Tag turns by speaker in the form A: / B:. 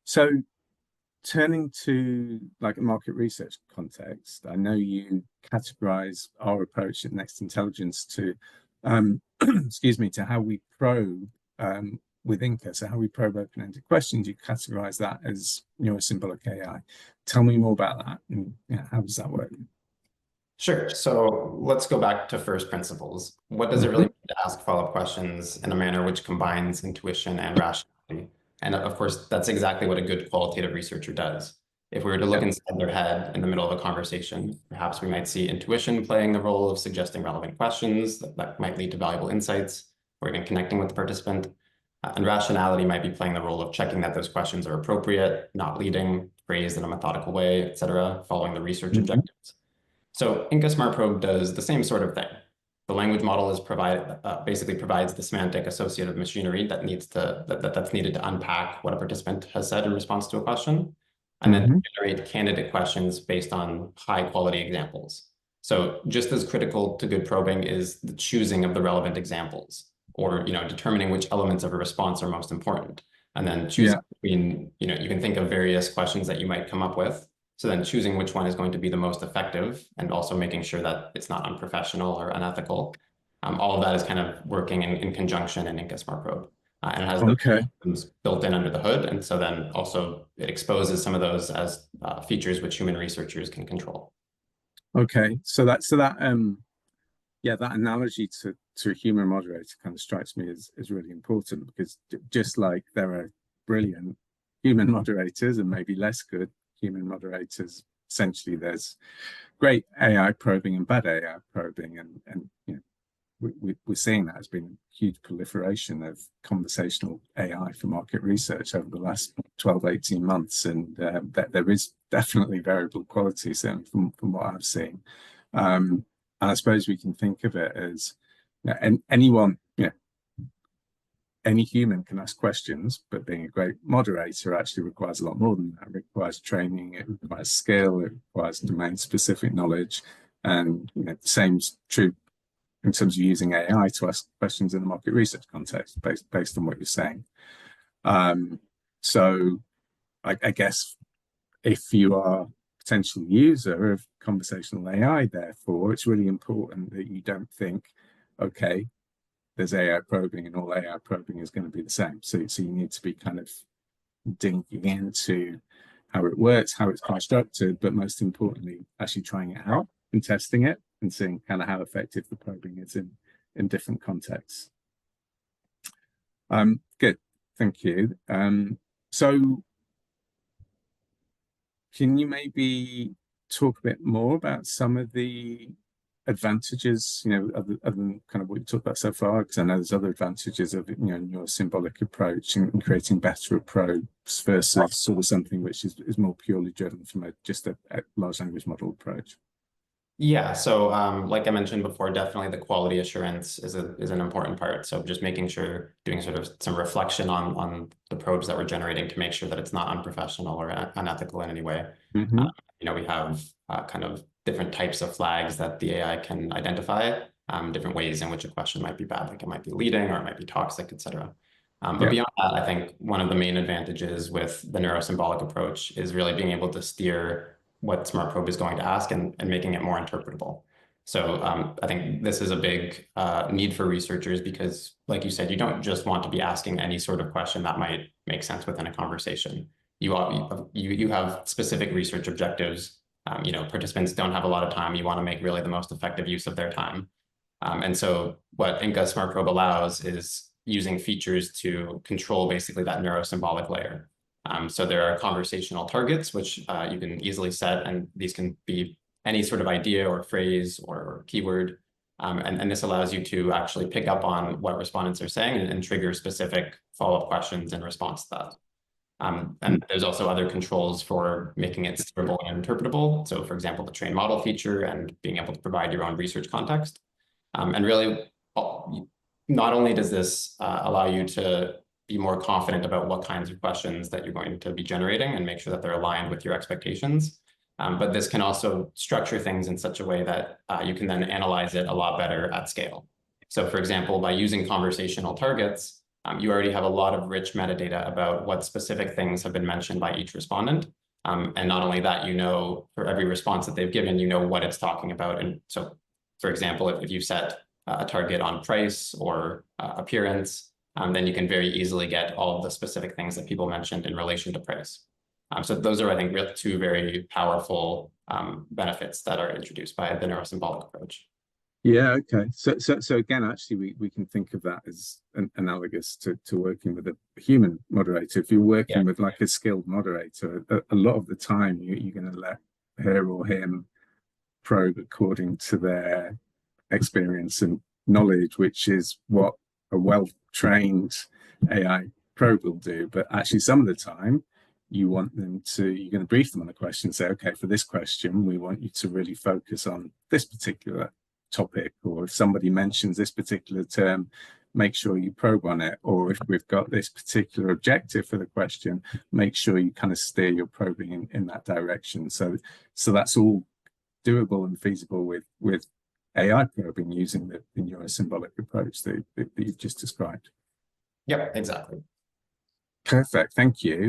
A: So turning to like a market research context, I know you categorize our approach at Nexxt Intelligence to, excuse me, to how we probe with Inca. So how we probe open-ended questions, you categorize that as neurosymbolic AI. Tell me more about that, and how does that work?
B: Sure. So let's go back to first principles. What does it really mean to ask follow-up questions in a manner which combines intuition and rationality? And of course, that's exactly what a good qualitative researcher does. If we were to look inside their head in the middle of a conversation, perhaps we might see intuition playing the role of suggesting relevant questions that might lead to valuable insights, or even connecting with the participant. And rationality might be playing the role of checking that those questions are appropriate, not leading, phrased in a methodical way, etc., following the research objectives. So Inca Smart Probe does the same sort of thing. The language model is basically provides the semantic associative machinery that's needed to unpack what a participant has said in response to a question, and then generate candidate questions based on high quality examples. So just as critical to good probing is the choosing of the relevant examples, or determining which elements of a response are most important, and then choosing between you can think of various questions that you might come up with. So then choosing which one is going to be the most effective, and also making sure that it's not unprofessional or unethical. All of that is kind of working in conjunction in Inca Smart Probe. And it has those built in under the hood. And so then also it exposes some of those as features which human researchers can control.
A: Okay, that analogy to a human moderator kind of strikes me as really important, because just like there are brilliant human moderators and maybe less good human moderators, essentially there's great AI probing and bad AI probing, and we're seeing that there's been a huge proliferation of conversational AI for market research over the last 12-18 months, and that there is definitely variable quality from what I've seen. And I suppose we can think of it as anyone, any human can ask questions, but being a great moderator actually requires a lot more than that. It requires training, it requires skill, it requires domain-specific knowledge, and the same's true in terms of using AI to ask questions in the market research context, based on what you're saying. So I guess if you are a potential user of conversational AI, therefore, it's really important that you don't think, okay, there's AI probing and all AI probing is going to be the same. So you need to be kind of digging into how it works, how it's constructed, but most importantly, actually trying it out and testing it and seeing kind of how effective the probing is in different contexts. Good, thank you. So can you maybe talk a bit more about some of the advantages, other than kind of what you talked about so far? Because I know there's other advantages of your symbolic approach and creating better probes versus sort of something which is more purely driven from just a large language model approach.
B: Yeah, so like I mentioned before, definitely the quality assurance is an important part. So just making sure, doing sort of some reflection on the probes that we're generating to make sure that it's not unprofessional or unethical in any way. We have kind of different types of flags that the AI can identify, different ways in which a question might be bad, like it might be leading or it might be toxic, etc. But beyond that, I think one of the main advantages with the neurosymbolic approach is really being able to steer what Smart Probe is going to ask and making it more interpretable. So I think this is a big need for researchers because, like you said, you don't just want to be asking any sort of question that might make sense within a conversation. You have specific research objectives. Participants don't have a lot of time. You want to make really the most effective use of their time. And so what Inca Smart Probe allows is using features to control basically that neurosymbolic layer. So there are conversational targets, which you can easily set, and these can be any sort of idea or phrase or keyword. And this allows you to actually pick up on what respondents are saying and trigger specific follow-up questions in response to that. And there's also other controls for making it steerable and interpretable. So for example, the train model feature and being able to provide your own research context. And really, not only does this allow you to be more confident about what kinds of questions that you're going to be generating and make sure that they're aligned with your expectations, but this can also structure things in such a way that you can then analyze it a lot better at scale. So for example, by using conversational targets, you already have a lot of rich metadata about what specific things have been mentioned by each respondent. And not only that, you know, for every response that they've given, you know what it's talking about. And so, for example, if you set a target on price or appearance, then you can very easily get all of the specific things that people mentioned in relation to price. So those are, I think, two very powerful benefits that are introduced by the neurosymbolic approach.
A: Yeah, okay. So again, actually, we can think of that as analogous to working with a human moderator. If you're working with like a skilled moderator, a lot of the time you're going to let her or him probe according to their experience and knowledge, which is what a well-trained AI probe will do. But actually, some of the time, you're going to brief them on a question, say, okay, for this question, we want you to really focus on this particular topic, or if somebody mentions this particular term, make sure you probe on it, or if we've got this particular objective for the question, make sure you kind of steer your probing in that direction. So that's all doable and feasible with AI probing using the neurosymbolic approach that you've just described.
B: Yep, exactly.
A: Perfect, thank you.